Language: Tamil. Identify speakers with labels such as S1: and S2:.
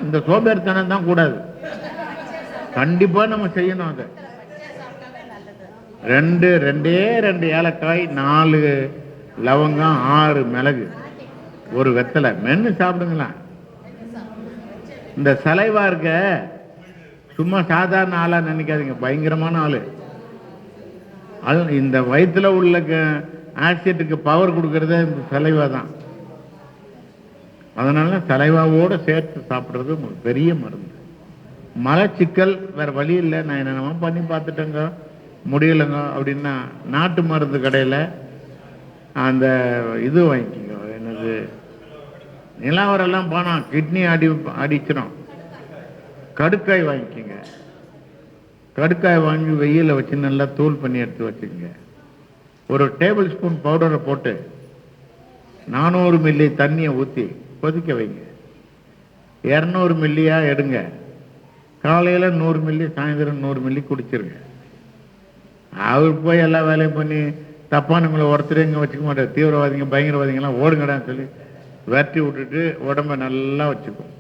S1: இந்த சோம்பேறித்தனம் தான் கூடாது. கண்டிப்பா நம்ம செய்யணும். அதை ரெண்டு ஏலக்காய், 4 லவங்கம், 6 மிளகு, ஒரு வெத்தலை மென்னு சாப்பிடுங்களா. இந்த சலைவா இருக்க சும்மா சாதாரண ஆளா நினைக்காதீங்க, பயங்கரமான ஆளு. இந்த வயிற்றுல உள்ள ஆசிட்டுக்கு பவர் கொடுக்கறதே இந்த சலைவா தான். அதனால சலைவாவோட சேர்த்து சாப்பிட்றது ஒரு பெரிய மருந்து. மலச்சிக்கல் வேற வழி இல்லை, நான் என்னென்னமோ பண்ணி பார்த்துட்டேங்க முடியலைங்க அப்படின்னா நாட்டு மருந்து கடையில் அந்த இது வாங்கிக்கோங்க, என்னது நிலாவரெல்லாம் போனால் கிட்னி அடிச்சிடும். கடுக்காய் வாங்கிக்கோங்க. கடுக்காய் வாங்கி வெயிலில் வச்சு நல்லா தூள் பண்ணி எடுத்து வச்சுக்கோங்க. ஒரு டேபிள் ஸ்பூன் பவுடரை போட்டு 400 மில்லி தண்ணியை ஊற்றி கொதிக்க வைங்க. 200 மில்லியா எடுங்க. காலையில் 100 மில்லி, சாயந்தரம் 100 மில்லி குடிச்சிருங்க. அவர் போய் எல்லா வேலையும் பண்ணி தப்பானவங்களை ஒருத்தர் இங்கே வச்சுக்க மாட்டார். தீவிரவாதிங்க பயங்கரவாதிங்கெல்லாம் ஓடுங்கடான்னு சொல்லி விரட்டி விட்டுட்டு உடம்பை நல்லா வச்சுக்கும்.